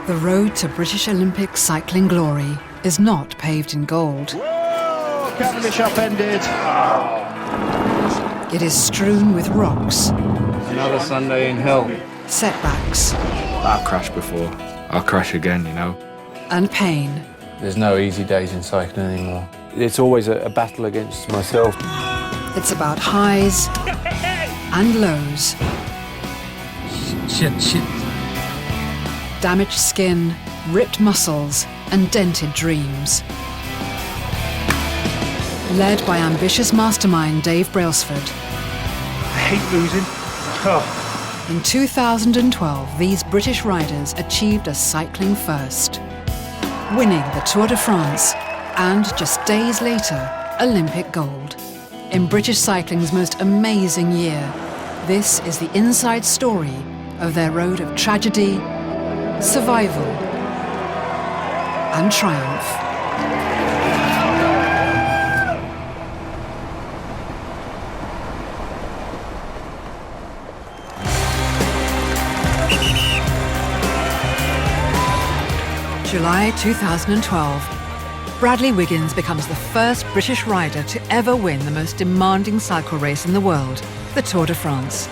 The road to British Olympic cycling glory is not paved in gold. Whoa, Cavendish upended. It is strewn with rocks. Another Sunday in hell. Setbacks. I've crashed before. I'll crash again, you know. And pain. There's no easy days in cycling anymore. It's always a battle against myself. It's about highs and lows. Shit. Damaged skin, ripped muscles, and dented dreams. Led by ambitious mastermind Dave Brailsford. I hate losing. Oh. In 2012, these British riders achieved a cycling first, winning the Tour de France and, just days later, Olympic gold. In British cycling's most amazing year, this is the inside story of their road of tragedy, survival, and triumph. July 2012. Bradley Wiggins becomes the first British rider to ever win the most demanding cycle race in the world, the Tour de France.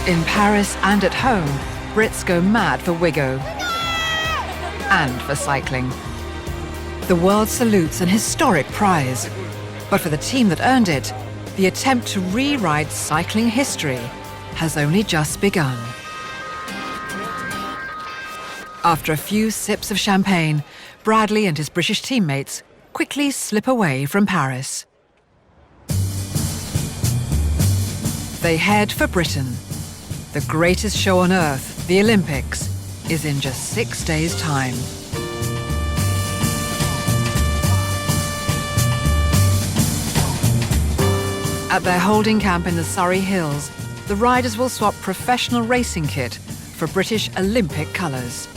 In Paris and at home, Brits go mad for Wiggo and for cycling. The world salutes an historic prize, but for the team that earned it, the attempt to rewrite cycling history has only just begun. After a few sips of champagne, Bradley and his British teammates quickly slip away from Paris. They head for Britain. The greatest show on earth, the Olympics, is in just 6 days' time. At their holding camp in the Surrey Hills, the riders will swap professional racing kit for British Olympic colours.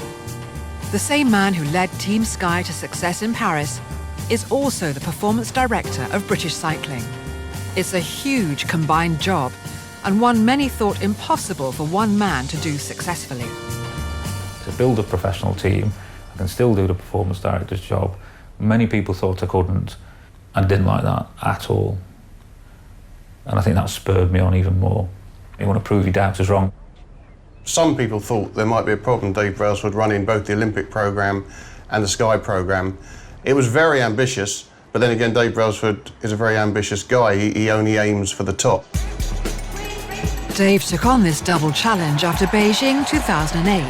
The same man who led Team Sky to success in Paris is also the performance director of British cycling. It's a huge combined job, and one many thought impossible for one man to do successfully. To build a professional team, I can still do the performance director's job. Many people thought I couldn't. I didn't like that at all. And I think that spurred me on even more. You want to prove your doubters wrong. Some people thought there might be a problem Dave Brailsford running both the Olympic programme and the Sky programme. It was very ambitious, but then again, Dave Brailsford is a very ambitious guy. He only aims for the top. Dave took on this double challenge after Beijing 2008,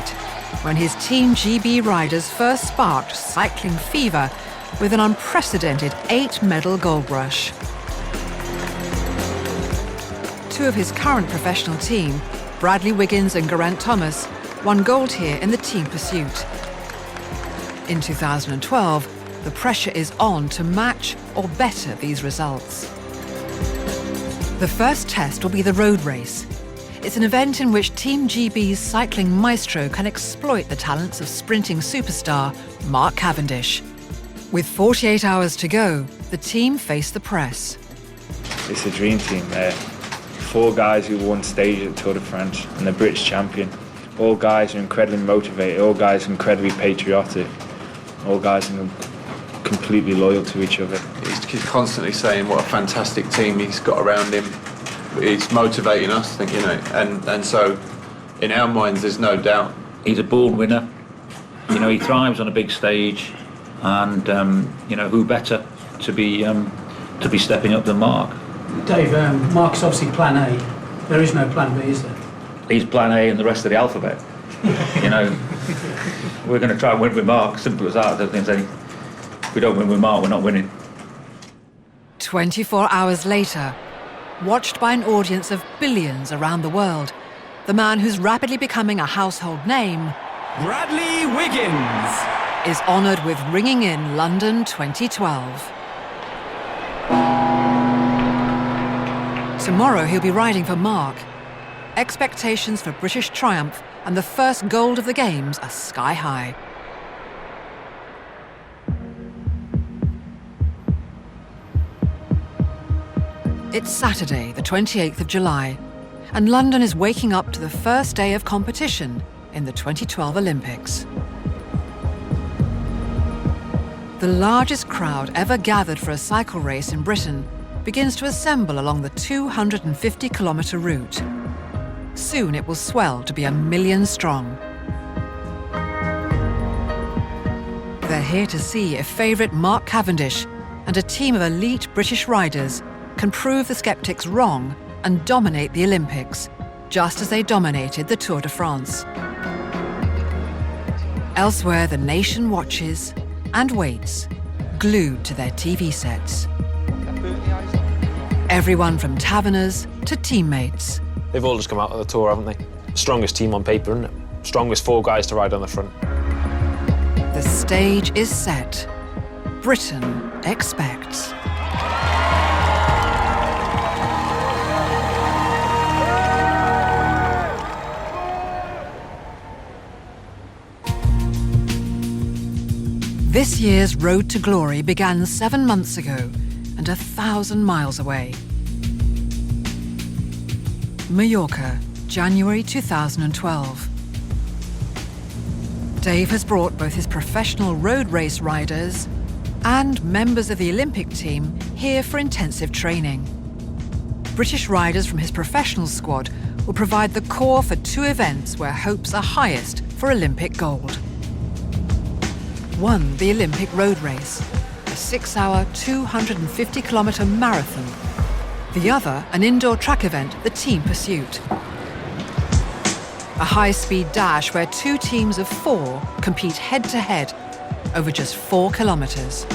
when his Team GB riders first sparked cycling fever with an unprecedented 8-medal gold rush. Two of his current professional team, Bradley Wiggins and Geraint Thomas, won gold here in the team pursuit. In 2012, the pressure is on to match or better these results. The first test will be the road race. It's an event in which Team GB's cycling maestro can exploit the talents of sprinting superstar Mark Cavendish. With 48 hours to go, the team face the press. It's a dream team. 4 guys who won stage at Tour de France and the British champion. All guys are incredibly motivated, all guys are incredibly patriotic, all guys are completely loyal to each other. He's constantly saying what a fantastic team he's got around him. It's motivating us, I think, you know, and so in our minds there's no doubt. He's a born winner. You know, he thrives on a big stage, and you know, who better to be stepping up than Mark. Dave, Mark's obviously plan A. There is no plan B, is there? He's plan A and the rest of the alphabet. You know, we're going to try and win with Mark, simple as that. I don't think there's any. If we don't win with Mark, we're not winning. 24 hours later, watched by an audience of billions around the world, the man who's rapidly becoming a household name, Bradley Wiggins, is honoured with ringing in London 2012. Tomorrow he'll be riding for Mark. Expectations for British triumph and the first gold of the Games are sky high. It's Saturday, the 28th of July, and London is waking up to the first day of competition in the 2012 Olympics. The largest crowd ever gathered for a cycle race in Britain begins to assemble along the 250-kilometre route. Soon it will swell to be 1 million strong. They're here to see if favourite Mark Cavendish and a team of elite British riders can prove the sceptics wrong and dominate the Olympics, just as they dominated the Tour de France. Elsewhere, the nation watches and waits, glued to their TV sets. Everyone from taverners to teammates. They've all just come out of the Tour, haven't they? Strongest team on paper, isn't it? Strongest 4 guys to ride on the front. The stage is set. Britain expects. This year's Road to Glory began 7 months ago and 1,000 miles away. Mallorca, January 2012. Dave has brought both his professional road race riders and members of the Olympic team here for intensive training. British riders from his professional squad will provide the core for 2 events where hopes are highest for Olympic gold. One, the Olympic road race, a 6-hour, 250-kilometre marathon. The other, an indoor track event, the team pursuit. A high-speed dash where 2 teams of 4 compete head-to-head over just 4 kilometres.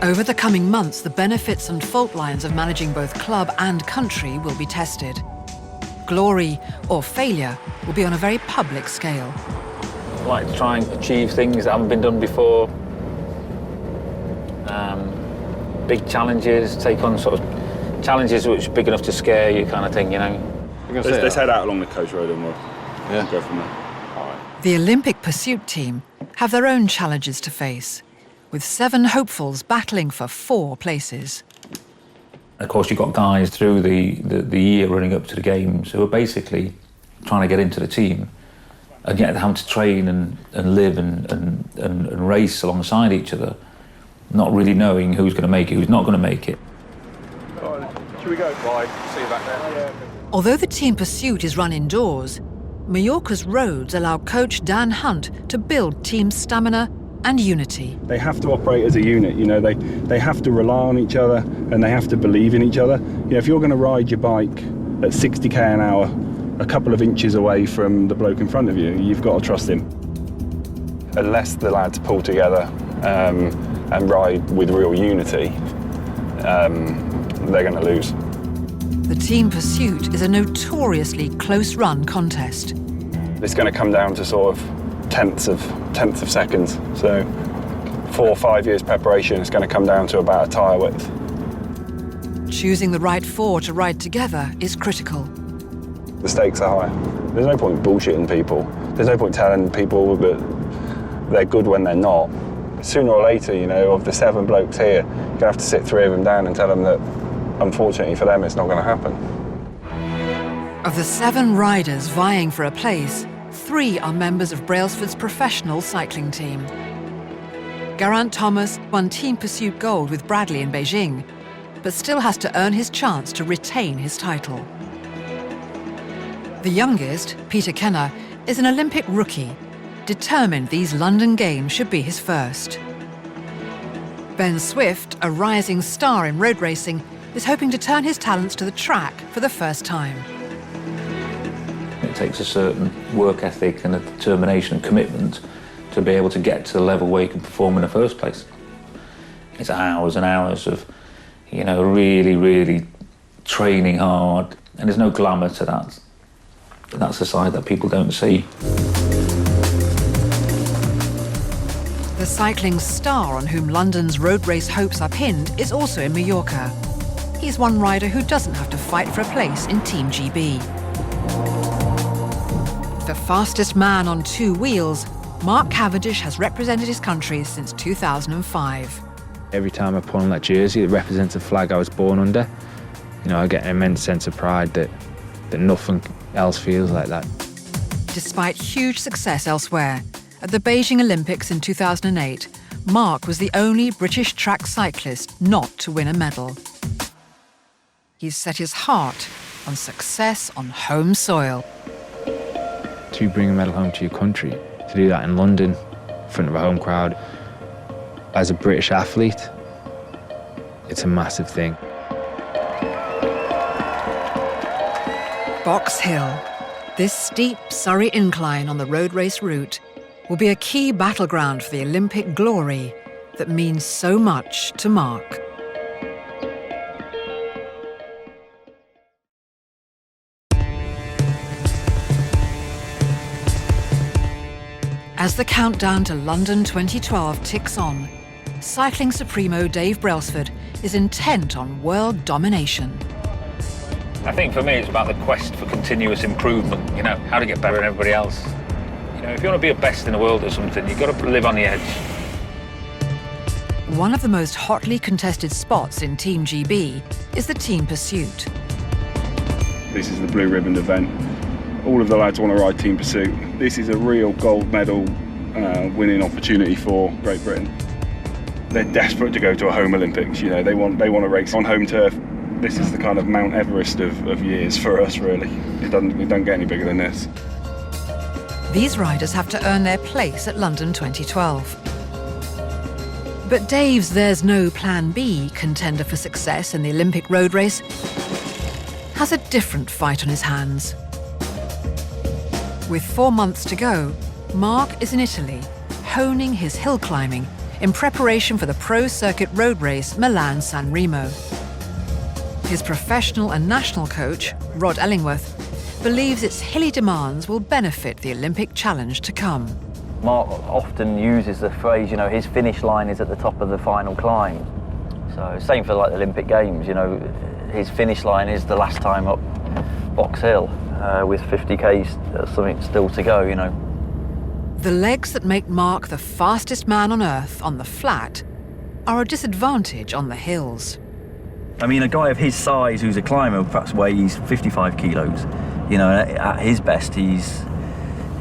Over the coming months, the benefits and fault lines of managing both club and country will be tested. Glory or failure will be on a very public scale. I like to try and achieve things that haven't been done before. Big challenges, take on sort of challenges which are big enough to scare you kind of thing, you know. Let's head out along the coast road and we'll go from there. All right. The Olympic pursuit team have their own challenges to face, with 7 hopefuls battling for 4 places. Of course, you've got guys through the year running up to the games who are basically trying to get into the team, and yet having to train and live and race alongside each other, not really knowing who's going to make it, who's not going to make it. All right, should we go? Bye. See you back there. Although the team pursuit is run indoors, Mallorca's roads allow coach Dan Hunt to build team stamina and unity. They have to operate as a unit, you know, they have to rely on each other and they have to believe in each other. You know, if you're going to ride your bike at 60k an hour, a couple of inches away from the bloke in front of you, you've got to trust him. Unless the lads pull together and ride with real unity, they're going to lose. The team pursuit is a notoriously close-run contest. It's going to come down to sort of tenths of seconds. So 4 or 5 years preparation, it's going to come down to about a tyre width. Choosing the right 4 to ride together is critical. The stakes are high. There's no point bullshitting people. There's no point telling people that they're good when they're not. Sooner or later, you know, of the 7 blokes here, you're going to have to sit 3 of them down and tell them that, unfortunately for them, it's not going to happen. Of the 7 riders vying for a place, 3 are members of Brailsford's professional cycling team. Geraint Thomas won team pursuit gold with Bradley in Beijing, but still has to earn his chance to retain his title. The youngest, Peter Kenner, is an Olympic rookie, determined these London Games should be his first. Ben Swift, a rising star in road racing, is hoping to turn his talents to the track for the first time. It takes a certain work ethic and a determination and commitment to be able to get to the level where you can perform in the first place. It's hours and hours of, you know, really, really training hard, and there's no glamour to that. That's the side that people don't see. The cycling star on whom London's road race hopes are pinned is also in Mallorca. He's one rider who doesn't have to fight for a place in Team GB. The fastest man on 2 wheels, Mark Cavendish has represented his country since 2005. Every time I put on that jersey, it represents the flag I was born under. You know, I get an immense sense of pride that nothing else feels like that. Despite huge success elsewhere, at the Beijing Olympics in 2008, Mark was the only British track cyclist not to win a medal. He's set his heart on success on home soil. To bring a medal home to your country, to do that in London, in front of a home crowd, as a British athlete, it's a massive thing. Box Hill, this steep Surrey incline on the road race route, will be a key battleground for the Olympic glory that means so much to Mark. As the countdown to London 2012 ticks on, cycling supremo Dave Brailsford is intent on world domination. I think for me it's about the quest for continuous improvement, you know, how to get better than everybody else. You know, if you want to be a best in the world or something, you've got to live on the edge. One of the most hotly contested spots in Team GB is the team pursuit. This is the blue ribbon event. All of the lads want to ride Team Pursuit. This is a real gold medal winning opportunity for Great Britain. They're desperate to go to a home Olympics. You know, they want to race on home turf. This is the kind of Mount Everest of years for us, really. It don't get any bigger than this. These riders have to earn their place at London 2012. But Dave's There's No Plan B contender for success in the Olympic road race has a different fight on his hands. With 4 months to go, Mark is in Italy, honing his hill climbing in preparation for the pro circuit road race Milan-San Remo. His professional and national coach, Rod Ellingworth, believes its hilly demands will benefit the Olympic challenge to come. Mark often uses the phrase, you know, his finish line is at the top of the final climb. So same for like the Olympic Games, you know, his finish line is the last time up Box Hill with 50Ks, something still to go, you know. The legs that make Mark the fastest man on earth on the flat are a disadvantage on the hills. I mean, a guy of his size who's a climber perhaps weighs 55 kilos. You know, at his best, he's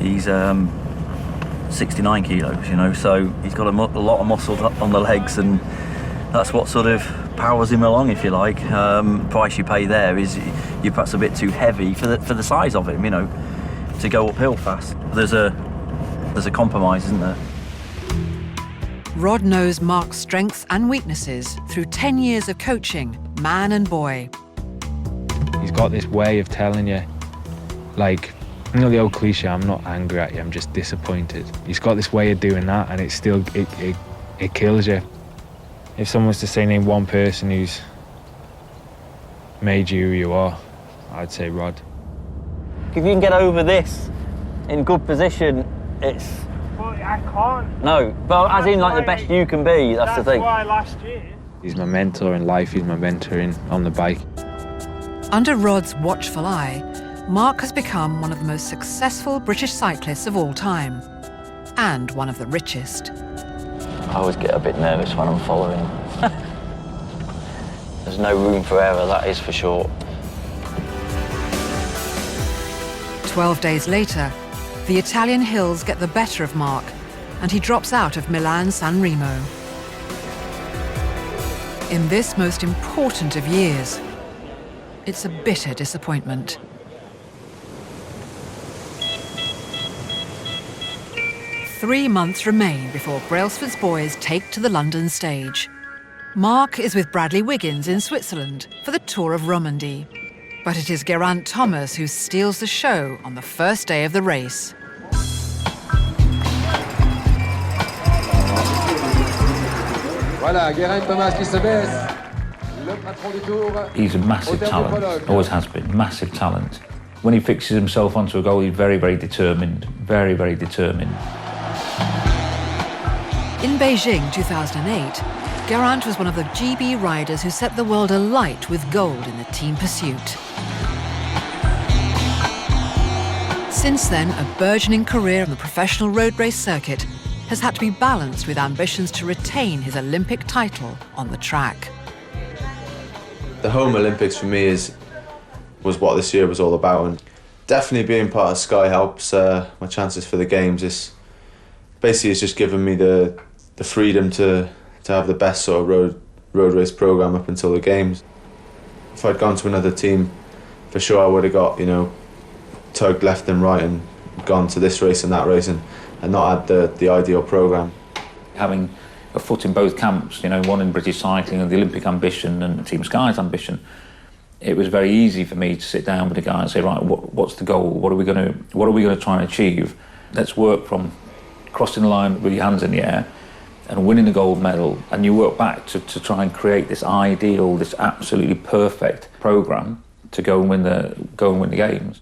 69 kilos, you know, so he's got a lot of muscle on the legs, and that's what sort of powers him along, if you like. Price you pay there is you're perhaps a bit too heavy for the size of him, you know, to go uphill fast. There's a compromise, isn't there? Rod knows Mark's strengths and weaknesses through 10 years of coaching, man and boy. He's got this way of telling you, like, you know the old cliche, I'm not angry at you, I'm just disappointed. He's got this way of doing that, and it kills you. If someone was to say name one person who's made you who you are, I'd say Rod. If you can get over this in good position, it's... Well, I can't. No, but as in like the best you can be, that's the thing. That's why last year. He's my mentor in life, he's my mentor on the bike. Under Rod's watchful eye, Mark has become one of the most successful British cyclists of all time, and one of the richest. I always get a bit nervous when I'm following. There's no room for error, that is for sure. 12 days later, the Italian hills get the better of Mark, and he drops out of Milan-San Remo. In this most important of years, it's a bitter disappointment. Three months remain before Brailsford's boys take to the London stage. Mark is with Bradley Wiggins in Switzerland for the Tour of Romandy. But it is Geraint Thomas who steals the show on the first day of the race. Voilà, Geraint Thomas qui se baisse. Le patron du Tour. He's a massive talent, always has been, massive talent. When he fixes himself onto a goal, he's very, very determined, very, very determined. In Beijing 2008, Geraint was one of the GB riders who set the world alight with gold in the team pursuit. Since then, a burgeoning career on the professional road race circuit has had to be balanced with ambitions to retain his Olympic title on the track. The home Olympics for me was what this year was all about, and definitely being part of Sky helps my chances for the games. It's just given me the freedom to have the best sort of road race programme up until the games. If I'd gone to another team, for sure I would have got, tugged left and right and gone to this race and that race and not had the ideal programme. Having a foot in both camps, one in British cycling and the Olympic ambition and Team Sky's ambition, it was very easy for me to sit down with the guy and say, right, what's the goal? What are we going to try and achieve? Let's work from crossing the line with your hands in the air and winning the gold medal, and you work back to try and create this ideal, this absolutely perfect programme to go and win the games.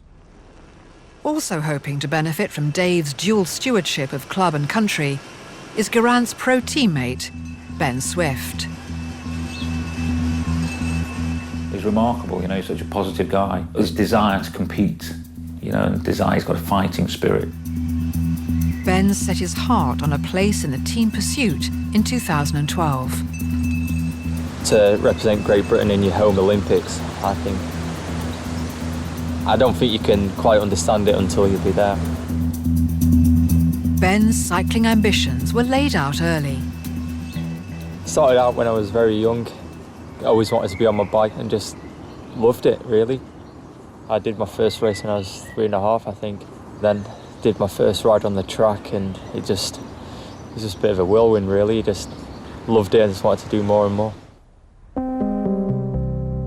Also hoping to benefit from Dave's dual stewardship of club and country is Geraint's pro teammate, Ben Swift. He's remarkable, he's such a positive guy. His desire to compete, and he's got a fighting spirit. Ben set his heart on a place in the team pursuit in 2012. To represent Great Britain in your home Olympics, I don't think you can quite understand it until you'll be there. Ben's cycling ambitions were laid out early. Started out when I was very young. I always wanted to be on my bike and just loved it, really. I did my first race when I was 3.5, I think. Then did my first ride on the track, and it was just a bit of a whirlwind, really. Just loved it and just wanted to do more and more.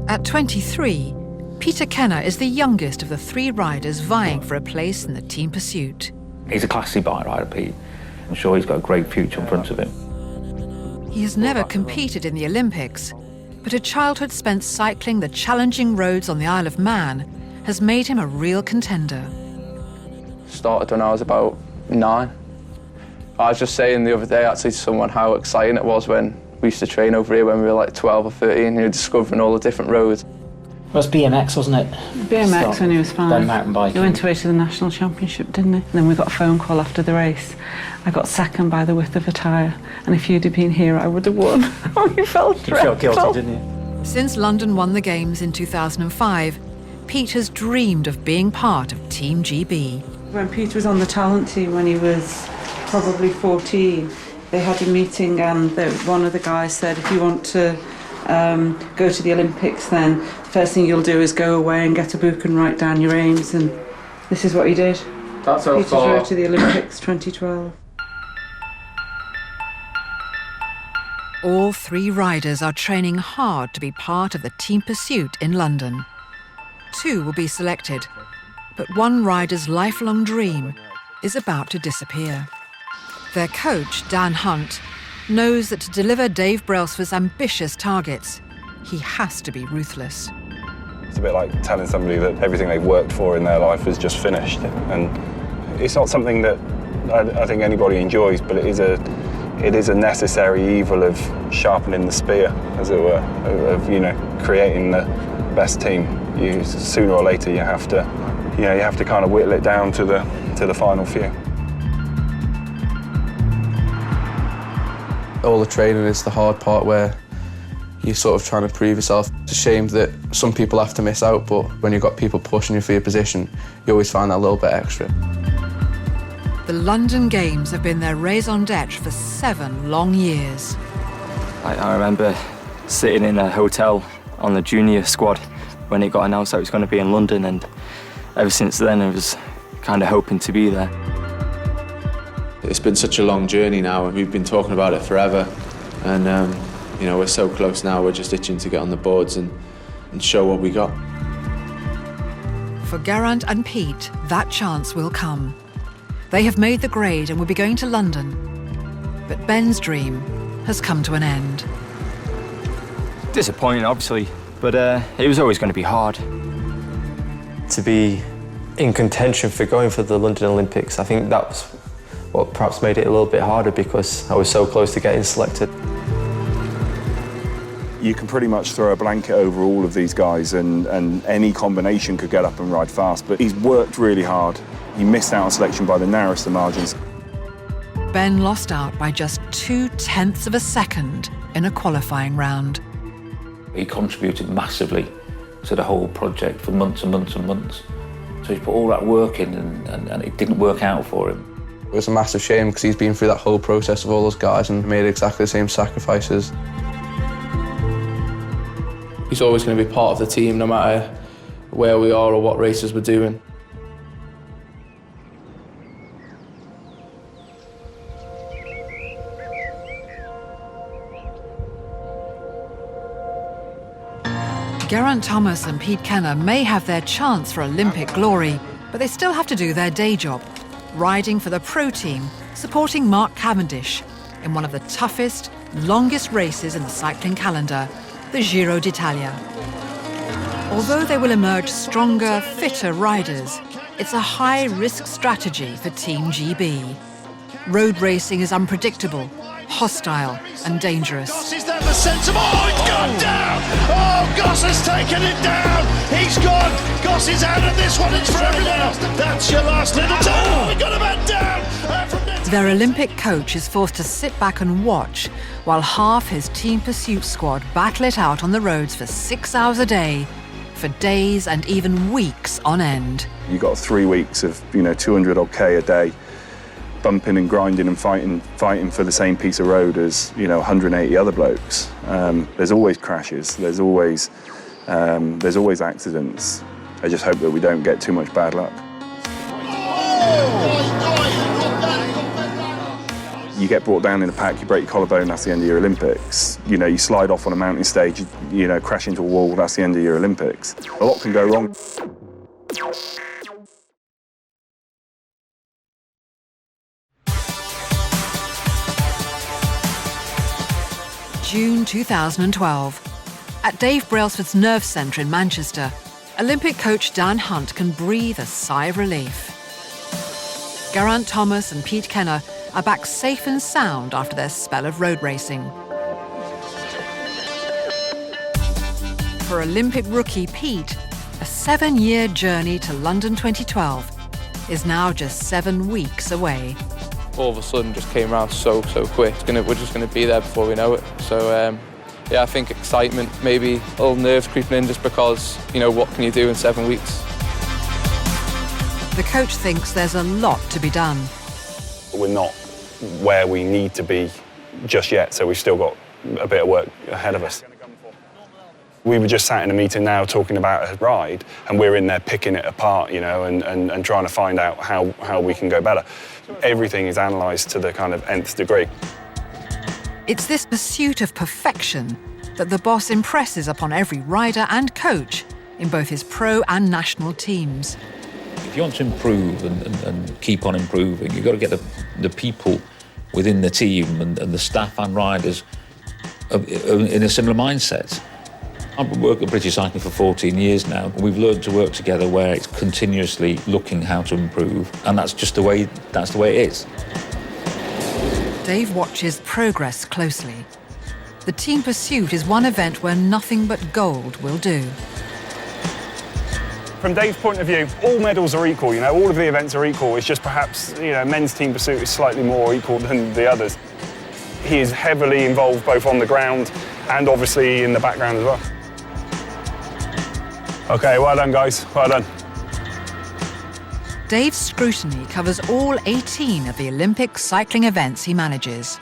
At 23, Peter Kenner is the youngest of the 3 riders vying for a place in the team pursuit. He's a classy bike rider, Pete. I'm sure he's got a great future in front of him. He has never competed in the Olympics, but a childhood spent cycling the challenging roads on the Isle of Man has made him a real contender. Started when I was about 9. I was just saying the other day actually to someone how exciting it was when we used to train over here when we were like 12 or 13, discovering all the different roads. It was BMX, wasn't it? BMX when he was 5. Then mountain biking. He went away to the national championship, didn't he? And then we got a phone call after the race. I got second by the width of a tyre, and if you'd have been here, I would have won. Oh, you felt dreadful. You felt guilty, didn't you? Since London won the Games in 2005, Pete has dreamed of being part of Team GB. When Pete was on the talent team when he was probably 14, they had a meeting and one of the guys said, if you want to go to the Olympics, then the first thing you'll do is go away and get a book and write down your aims, and this is what he did. That's how Peter's far. road to the Olympics 2012. All 3 riders are training hard to be part of the team pursuit in London. 2 will be selected, but one rider's lifelong dream is about to disappear. Their coach, Dan Hunt, knows that to deliver Dave Brailsford's ambitious targets, he has to be ruthless. It's a bit like telling somebody that everything they've worked for in their life is just finished, and it's not something that I think anybody enjoys, but it is a necessary evil of sharpening the spear, as it were, of creating the best team. Sooner or later you have to kind of whittle it down to the final few. All the training is the hard part where you're sort of trying to prove yourself. It's a shame that some people have to miss out, but when you've got people pushing you for your position, you always find that little bit extra. The London Games have been their raison d'etre for 7 long years. I remember sitting in a hotel on the junior squad when it got announced that it was going to be in London, and ever since then I was kind of hoping to be there. It's been such a long journey now, and we've been talking about it forever, and we're so close now. We're just itching to get on the boards and show what we got. For Geraint and Pete, that chance will come. They have made the grade and will be going to London, but Ben's dream has come to an end. Disappointing, obviously, but it was always going to be hard. To be in contention for going for the London Olympics, I think that was what perhaps made it a little bit harder, because I was so close to getting selected. You can pretty much throw a blanket over all of these guys, and any combination could get up and ride fast, but he's worked really hard. He missed out on selection by the narrowest of margins. Ben lost out by just 0.2 seconds in a qualifying round. He contributed massively to the whole project for months and months and months. So he put all that work in and it didn't work out for him. It was a massive shame because he's been through that whole process of all those guys and made exactly the same sacrifices. He's always going to be part of the team no matter where we are or what races we're doing. Geraint Thomas and Pete Kenner may have their chance for Olympic glory, but they still have to do their day job, riding for the pro team, supporting Mark Cavendish in one of the toughest, longest races in the cycling calendar, the Giro d'Italia. Although they will emerge stronger, fitter riders, it's a high-risk strategy for Team GB. Road racing is unpredictable, hostile and dangerous. Goss, is that the sensible? Oh, it's gone down! Oh, Goss has taken it down! He's gone! Goss is out of this one, it's for everyone else! That's your last little turn! Oh, we got a man down! Their Olympic coach is forced to sit back and watch while half his Team Pursuit squad battle it out on the roads for 6 hours a day, for days and even weeks on end. You've got 3 weeks of, 200 odd K a day, bumping and grinding and fighting for the same piece of road as 180 other blokes. There's always crashes. There's always accidents. I just hope that we don't get too much bad luck. You get brought down in a pack, you break your collarbone, that's the end of your Olympics. You slide off on a mountain stage, crash into a wall, that's the end of your Olympics. A lot can go wrong. June 2012. At Dave Brailsford's Nerve Centre in Manchester, Olympic coach Dan Hunt can breathe a sigh of relief. Geraint Thomas and Pete Kenner are back safe and sound after their spell of road racing. For Olympic rookie Pete, a 7-year journey to London 2012 is now just 7 weeks away. All of a sudden just came around so quick. We're just going to be there before we know it. So yeah, I think excitement, maybe a little nerves creeping in just because, what can you do in 7 weeks? The coach thinks there's a lot to be done. We're not where we need to be just yet, so we've still got a bit of work ahead of us. We were just sat in a meeting now talking about a ride, and we're in there picking it apart, and trying to find out how we can go better. Everything is analysed to the kind of nth degree. It's this pursuit of perfection that the boss impresses upon every rider and coach in both his pro and national teams. If you want to improve and keep on improving, you've got to get the people within the team and the staff and riders in a similar mindset. I've worked at British Cycling for 14 years now. We've learned to work together where it's continuously looking how to improve, and that's the way it is. Dave watches progress closely. The Team Pursuit is one event where nothing but gold will do. From Dave's point of view, all medals are equal, all of the events are equal. It's just perhaps, men's Team Pursuit is slightly more equal than the others. He is heavily involved both on the ground and obviously in the background as well. Okay, well done, guys. Well done. Dave's scrutiny covers all 18 of the Olympic cycling events he manages.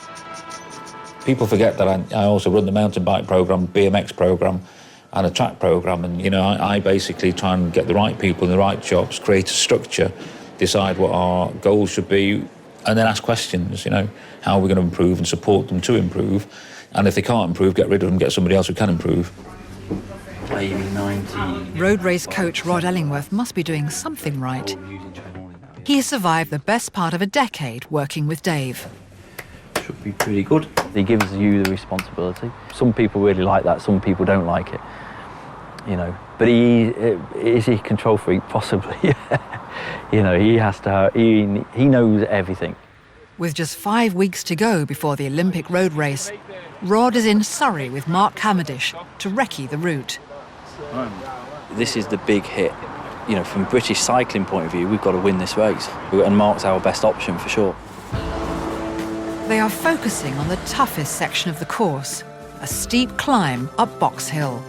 People forget that I also run the mountain bike programme, BMX programme, and a track programme, and I basically try and get the right people in the right jobs, create a structure, decide what our goals should be, and then ask questions, how are we going to improve and support them to improve, and if they can't improve, get rid of them, get somebody else who can improve. Road race coach Rod Ellingworth must be doing something right. He has survived the best part of a decade working with Dave. Should be pretty good. He gives you the responsibility. Some people really like that, some people don't like it. But is he a control freak? Possibly. He knows everything. With just 5 weeks to go before the Olympic road race, Rod is in Surrey with Mark Cavendish to recce the route. This is the big hit. From British cycling point of view, we've got to win this race. And Mark's our best option for sure. They are focusing on the toughest section of the course, a steep climb up Box Hill.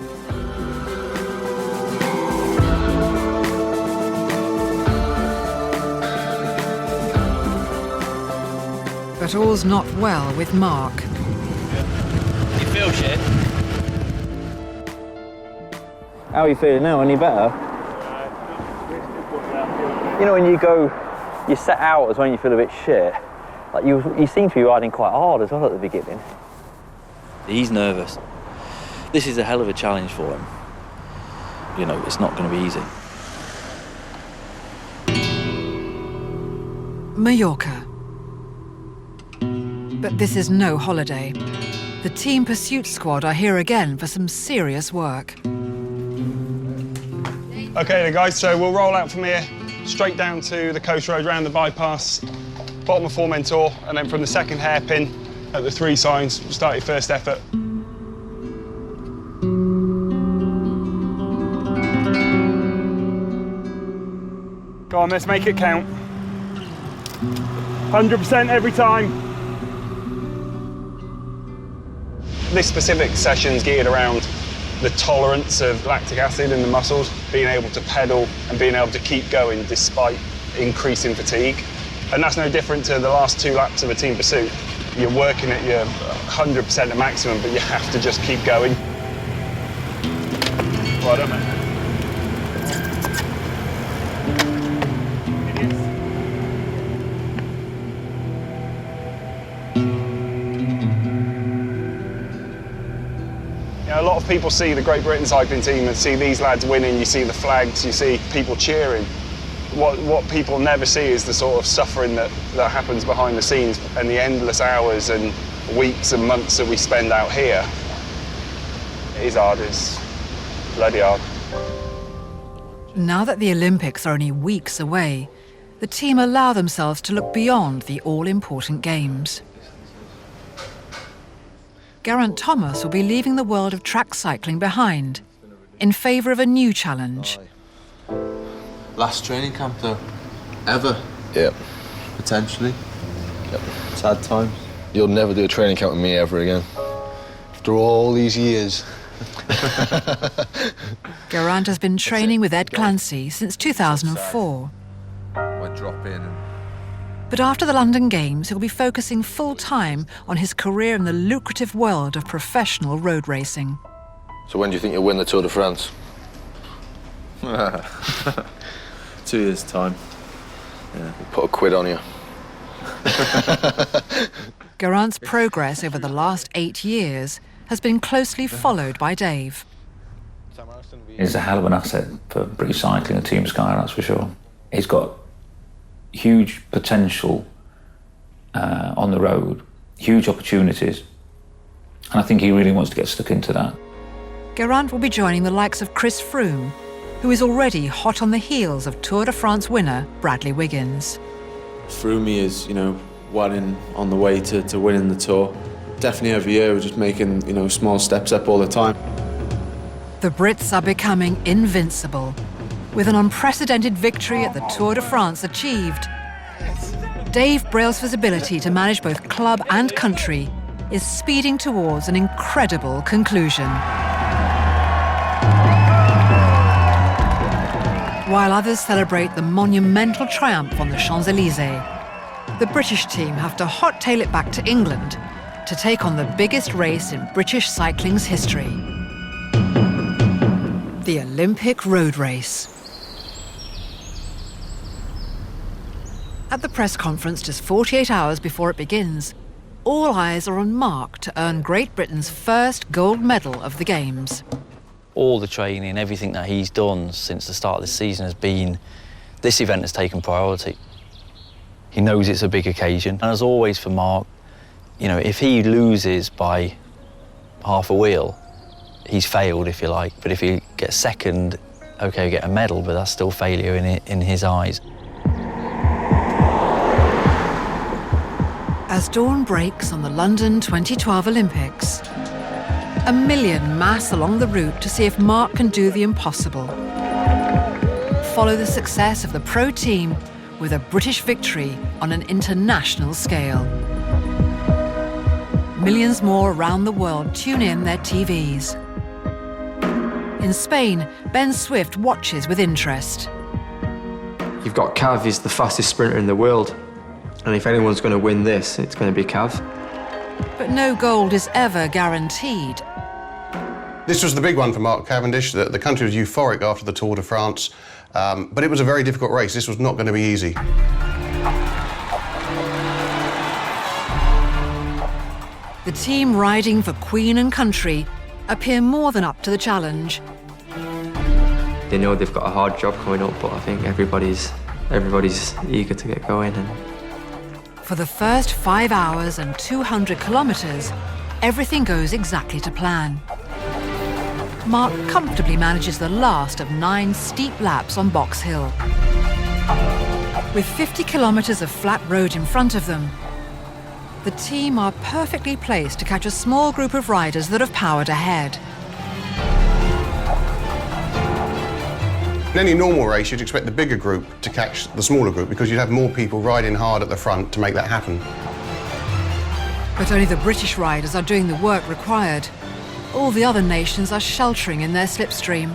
But all's not well with Mark. You feel shit? How are you feeling now? Any better? You know, when you set out as when you feel a bit shit, like you seem to be riding quite hard as well at the beginning. He's nervous. This is a hell of a challenge for him. You know, it's not going to be easy. Mallorca. But this is no holiday. The Team Pursuit squad are here again for some serious work. Okay then guys, so we'll roll out from here, straight down to the coast road, round the bypass, bottom of Four Mentor, and then from the second hairpin at the 3 signs, start your first effort. Go on, let's make it count. 100% every time. This specific session's geared around the tolerance of lactic acid in the muscles, being able to pedal and being able to keep going despite increasing fatigue. And that's no different to the last 2 laps of a team pursuit. You're working at your 100% at maximum, but you have to just keep going. Well done, mate. A lot of people see the Great Britain cycling team and see these lads winning, you see the flags, you see people cheering. What people never see is the sort of suffering that happens behind the scenes and the endless hours and weeks and months that we spend out here. It is hard, it's bloody hard. Now that the Olympics are only weeks away, the team allow themselves to look beyond the all-important games. Geraint Thomas will be leaving the world of track cycling behind in favour of a new challenge. Last training camp though, ever? Yep. Potentially. Yep. Sad times. You'll never do a training camp with me ever again. After all these years. Geraint has been training with Ed Clancy since 2004. Might drop in. But after the London Games, he'll be focusing full-time on his career in the lucrative world of professional road racing. So when do you think you'll win the Tour de France? 2 years' time. Yeah. Put a quid on you. Geraint's progress over the last 8 years has been closely followed by Dave. He's a hell of an asset for British cycling and Team Sky, that's for sure. He's got huge potential on the road, huge opportunities, and I think he really wants to get stuck into that. Geraint will be joining the likes of Chris Froome, who is already hot on the heels of Tour de France winner Bradley Wiggins. Froome is, well on the way to winning the Tour. Definitely every year we're just making, small steps up all the time. The Brits are becoming invincible, with an unprecedented victory at the Tour de France achieved. Dave Brailsford's ability to manage both club and country is speeding towards an incredible conclusion. While others celebrate the monumental triumph on the Champs-Élysées, the British team have to hot-tail it back to England to take on the biggest race in British cycling's history, the Olympic Road Race. At the press conference just 48 hours before it begins, all eyes are on Mark to earn Great Britain's first gold medal of the Games. All the training, everything that he's done since the start of this season has been, this event has taken priority. He knows it's a big occasion, and as always for Mark, if he loses by half a wheel, he's failed, if you like. But if he gets second, okay, get a medal, but that's still failure in his eyes. As dawn breaks on the London 2012 Olympics, 1 million mass along the route to see if Mark can do the impossible. Follow the success of the pro team with a British victory on an international scale. millions more around the world tune in their TVs. In Spain, Ben Swift watches with interest. You've got Cav, he's the fastest sprinter in the world. And if anyone's going to win this, it's going to be Cav. But no gold is ever guaranteed. This was the big one for Mark Cavendish. The country was euphoric after the Tour de France, but it was a very difficult race. This was not going to be easy. The team riding for Queen and country appear more than up to the challenge. They know they've got a hard job coming up, but I think everybody's eager to get going. And For the first 5 hours and 200 kilometres, everything goes exactly to plan. Mark comfortably manages the last of 9 steep laps on Box Hill. With 50 kilometres of flat road in front of them, the team are perfectly placed to catch a small group of riders that have powered ahead. In any normal race, you'd expect the bigger group to catch the smaller group because you'd have more people riding hard at the front to make that happen. But only the British riders are doing the work required. All the other nations are sheltering in their slipstream.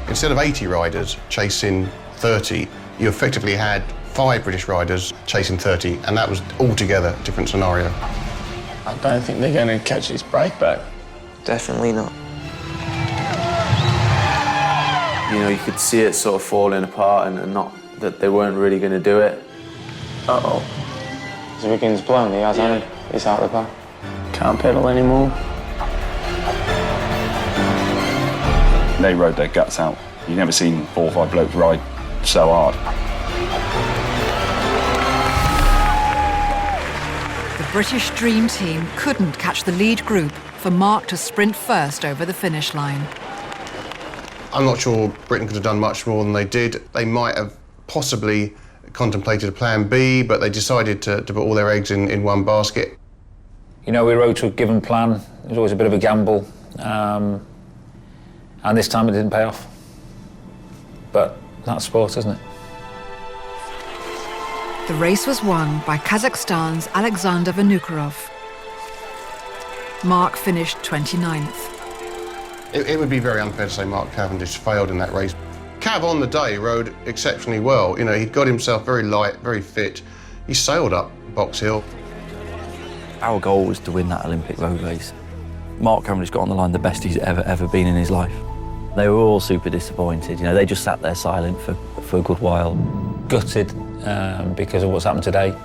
Instead of 80 riders chasing 30, you effectively had 5 British riders chasing 30, and that was altogether a different scenario. I don't think they're going to catch this break back. Definitely not. You know, you could see it sort of falling apart and not that they weren't really going to do it. Uh-oh. His Wiggins blown, he has, hasn't he? He's out of the back. Can't pedal anymore. They rode their guts out. You've never seen 4 or 5 blokes ride so hard. The British Dream Team couldn't catch the lead group for Mark to sprint first over the finish line. I'm not sure Britain could have done much more than they did. They might have possibly contemplated a plan B, but they decided to put all their eggs in one basket. You know, we rode to a given plan. It was always a bit of a gamble. And this time it didn't pay off. But that's sport, isn't it? The race was won by Kazakhstan's Alexander Vinokurov. Mark finished 29th. It would be very unfair to say Mark Cavendish failed in that race. Cav on the day rode exceptionally well. You know, he'd got himself very light, very fit. He sailed up Box Hill. Our goal was to win that Olympic road race. Mark Cavendish got on the line the best he's ever been in his life. They were all super disappointed. You know, they just sat there silent for a good while. Gutted because of what's happened today.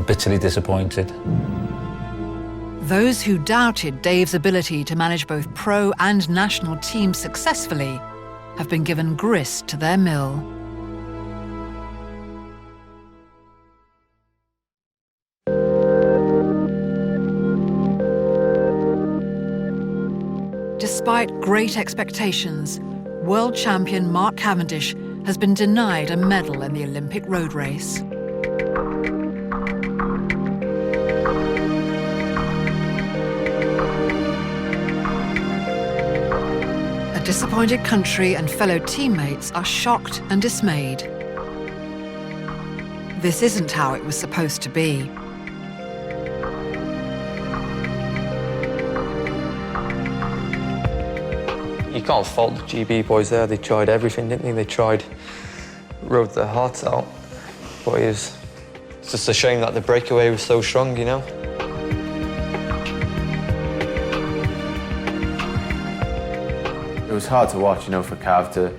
Bitterly disappointed. Those who doubted Dave's ability to manage both pro and national teams successfully have been given grist to their mill. Despite great expectations, world champion Mark Cavendish has been denied a medal in the Olympic road race. A disappointed country and fellow teammates are shocked and dismayed. This isn't how it was supposed to be. you can't fault the GB boys there. They tried everything, didn't they? They rode their hearts out. But it's just a shame that the breakaway was so strong, you know? It was hard to watch, you know, for Cav to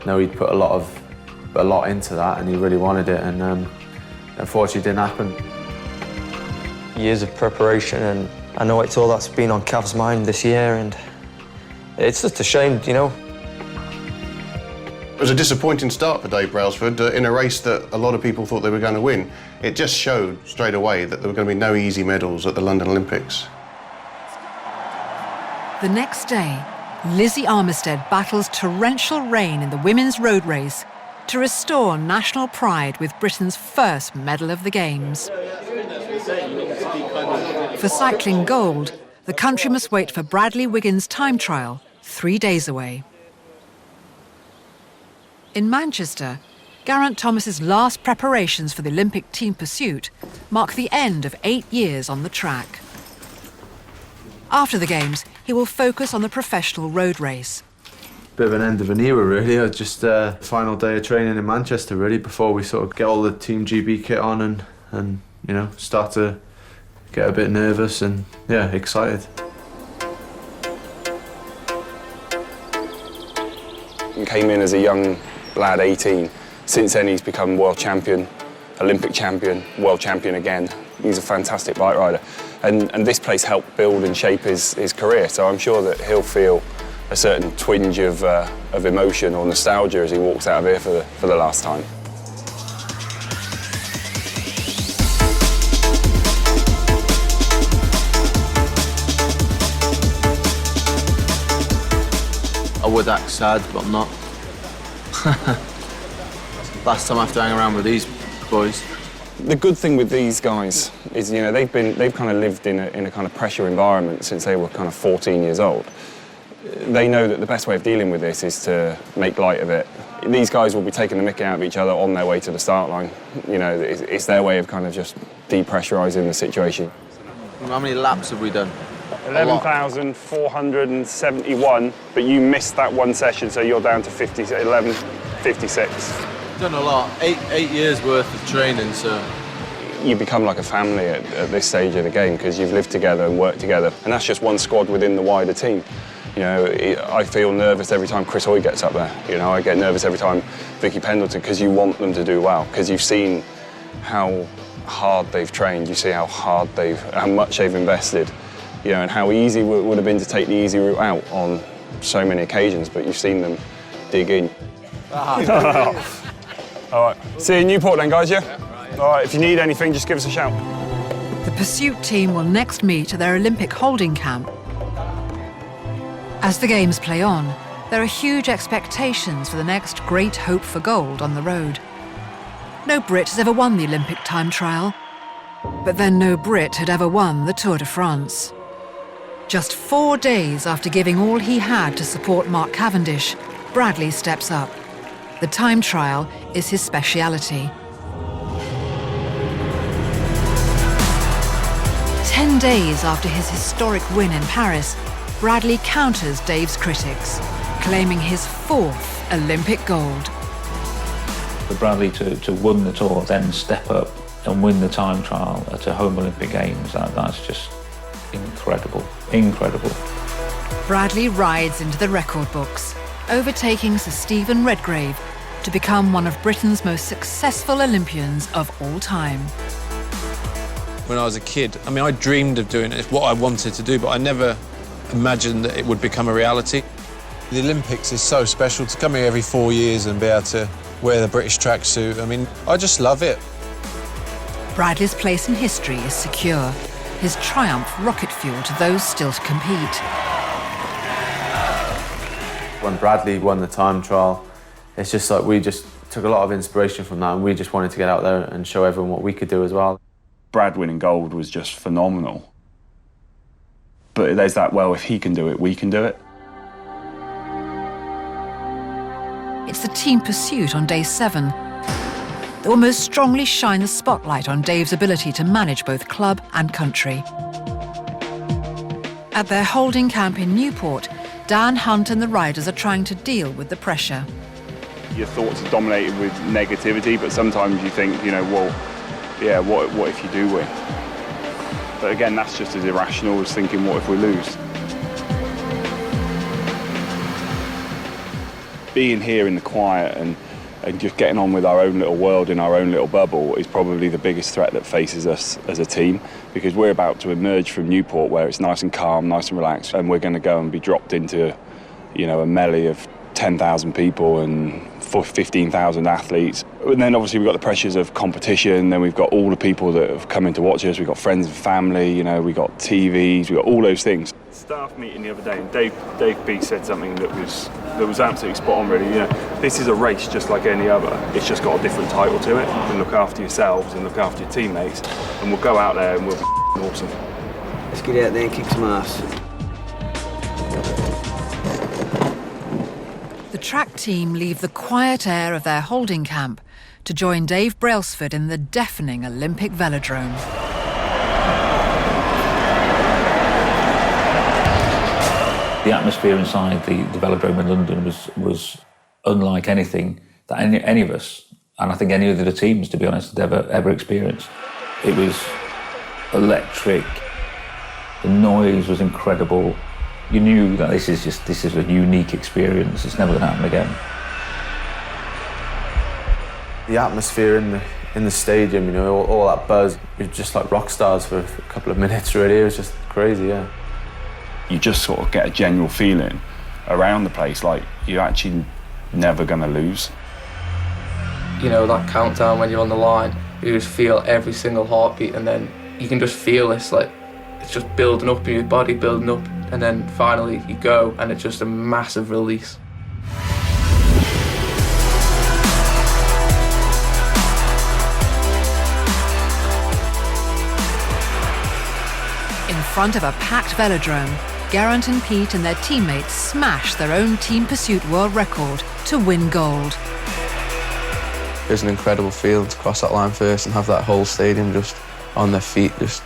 know he'd put a lot into that, and he really wanted it, and unfortunately it didn't happen. Years of preparation, and I know it's all that's been on Cav's mind this year, and it's just a shame, you know. It was a disappointing start for Dave Brailsford in a race that a lot of people thought they were going to win. It just showed straight away that there were going to be no easy medals at the London Olympics. The next day, Lizzie Armistead battles torrential rain in the women's road race to restore national pride with Britain's first medal of the Games. For cycling gold, the country must wait for Bradley Wiggins' time trial 3 days away. In Manchester, Geraint Thomas's last preparations for the Olympic team pursuit mark the end of 8 years on the track. After the Games, he will focus on the professional road race. Bit of an end of an era, really. Just final day of training in Manchester, really, before we sort of get all the Team GB kit on and you know, start to get a bit nervous and, yeah, excited. He came in as a young lad, 18. Since then, he's become world champion, Olympic champion, world champion again. He's a fantastic bike rider. And this place helped build and shape his career, so I'm sure that he'll feel a certain twinge of emotion or nostalgia as he walks out of here for the last time. I would act sad, but I'm not. Last time I have to hang around with these boys. The good thing with these guys is, you know, they've kind of lived in a kind of pressure environment since they were kind of 14 years old. They know that the best way of dealing with this is to make light of it. These guys will be taking the mickey out of each other on their way to the start line. You know, it's their way of kind of just depressurising the situation. How many laps have we done? 11,471, but you missed that one session, so you're down to 11:56. Done a lot. Eight years worth of training, so. You become like a family at this stage of the game because you've lived together and worked together, and that's just one squad within the wider team. You know, I feel nervous every time Chris Hoy gets up there. You know, I get nervous every time Vicky Pendleton, because you want them to do well, because you've seen how hard they've trained, you see how much they've invested, you know, and how easy it would have been to take the easy route out on so many occasions, but you've seen them dig in. All right, see you in Newport then, guys, yeah? All right, if you need anything, just give us a shout. The pursuit team will next meet at their Olympic holding camp. As the Games play on, there are huge expectations for the next great hope for gold on the road. No Brit has ever won the Olympic time trial, but then no Brit had ever won the Tour de France. Just 4 days after giving all he had to support Mark Cavendish, Bradley steps up. The time trial is his speciality. 10 days after his historic win in Paris, Bradley counters Dave's critics, claiming his 4th Olympic gold. For Bradley to win the Tour, then step up and win the time trial at a home Olympic Games, that's just incredible, incredible. Bradley rides into the record books, overtaking Sir Stephen Redgrave to become one of Britain's most successful Olympians of all time. When I was a kid, I mean, I dreamed of doing it. It's what I wanted to do, but I never imagined that it would become a reality. The Olympics is so special to come here every 4 years and be able to wear the British tracksuit. I mean, I just love it. Bradley's place in history is secure. His triumph rocket fuel to those still to compete. When Bradley won the time trial, it's just like we just took a lot of inspiration from that, and we just wanted to get out there and show everyone what we could do as well. Brad winning gold was just phenomenal. But there's that, well, if he can do it, we can do it. It's the team pursuit on day 7 that will most strongly shine the spotlight on Dave's ability to manage both club and country. At their holding camp in Newport, Dan Hunt and the riders are trying to deal with the pressure. Your thoughts are dominated with negativity, but sometimes you think, you know, well, yeah, what if you do win? But again, that's just as irrational as thinking, what if we lose? Being here in the quiet and just getting on with our own little world in our own little bubble is probably the biggest threat that faces us as a team, because we're about to emerge from Newport where it's nice and calm, nice and relaxed, and we're going to go and be dropped into, you know, a melee of 10,000 people and 15,000 athletes. And then obviously we've got the pressures of competition, then we've got all the people that have come in to watch us, we've got friends and family, you know, we've got TVs, we've got all those things. Staff meeting the other day, and Dave B said something that was absolutely spot on, really. You know, this is a race just like any other. It's just got a different title to it. You can look after yourselves and look after your teammates, and we'll go out there and we'll be awesome. Let's get out there and kick some ass. The track team leave the quiet air of their holding camp to join Dave Brailsford in the deafening Olympic velodrome. The atmosphere inside the velodrome in London was unlike anything that any of us, and I think any of the teams, to be honest, had ever experienced. It was electric. The noise was incredible. You knew that this is a unique experience. It's never going to happen again. The atmosphere in the stadium, you know, all that buzz, you're just like rock stars for a couple of minutes, really. It was just crazy, yeah. You just sort of get a general feeling around the place like you're actually never going to lose. You know, that countdown when you're on the line, you just feel every single heartbeat, and then you can just feel this, like, it's just building up in your body, building up, and then finally you go, and it's just a massive release. In front of a packed velodrome, Geraint and Pete and their teammates smash their own team pursuit world record to win gold. It was an incredible feeling to cross that line first and have that whole stadium just on their feet, just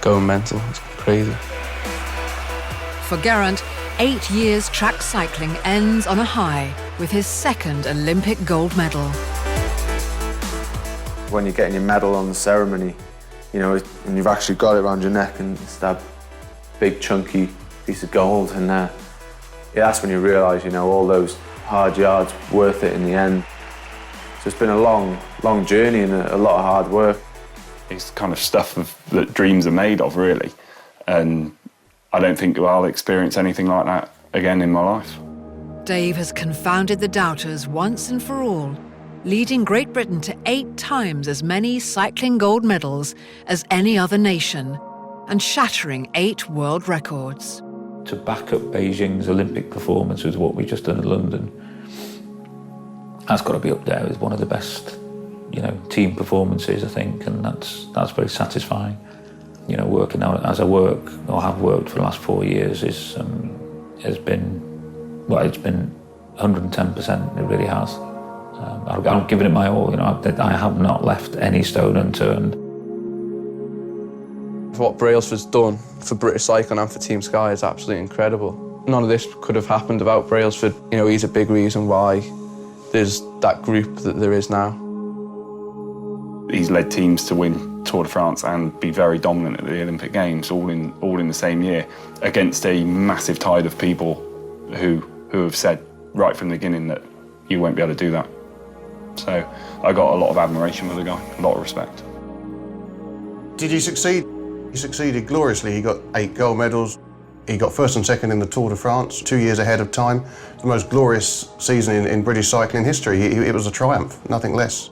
going mental. It's crazy. For Geraint, 8 years track cycling ends on a high with his second Olympic gold medal. When you're getting your medal on the ceremony, you know, and you've actually got it around your neck and it's that big chunky piece of gold, and yeah, that's when you realise, you know, all those hard yards worth it in the end. So it's been a long journey and a lot of hard work. It's the kind of stuff that dreams are made of, really, and I don't think I'll experience anything like that again in my life. Dave has confounded the doubters once and for all, leading Great Britain to 8 times as many cycling gold medals as any other nation, and shattering 8 world records. To back up Beijing's Olympic performance with what we've just done in London, that's got to be up there with one of the best, you know, team performances, I think, and that's very satisfying. You know, working out as I work or have worked for the last 4 years has been, well, it's been 110%. It really has. I'm giving it my all. You know, I have not left any stone unturned. What Brailsford's done for British cycling and for Team Sky is absolutely incredible. None of this could have happened without Brailsford. You know, he's a big reason why there's that group that there is now. He's led teams to win Tour de France and be very dominant at the Olympic Games, all in the same year, against a massive tide of people who have said right from the beginning that you won't be able to do that. So I got a lot of admiration for the guy, a lot of respect. Did he succeed? He succeeded gloriously. He got 8 gold medals. He got first and second in the Tour de France, 2 years ahead of time. The most glorious season in British cycling history. It was a triumph, nothing less.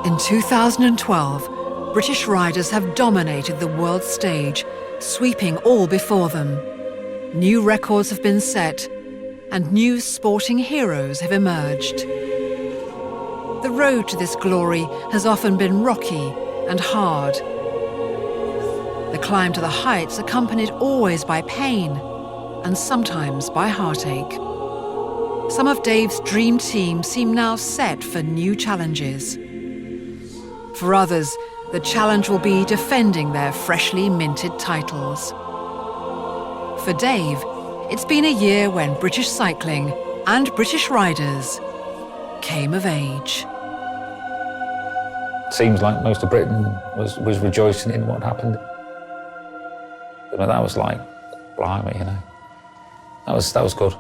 In 2012, British riders have dominated the world stage, sweeping all before them. New records have been set, and new sporting heroes have emerged. The road to this glory has often been rocky and hard. The climb to the heights accompanied always by pain and sometimes by heartache. Some of Dave's dream team seem now set for new challenges. For others, the challenge will be defending their freshly minted titles. For Dave, it's been a year when British cycling and British riders came of age. Seems like most of Britain was rejoicing in what happened. But that was like, blimey, you know. That was good.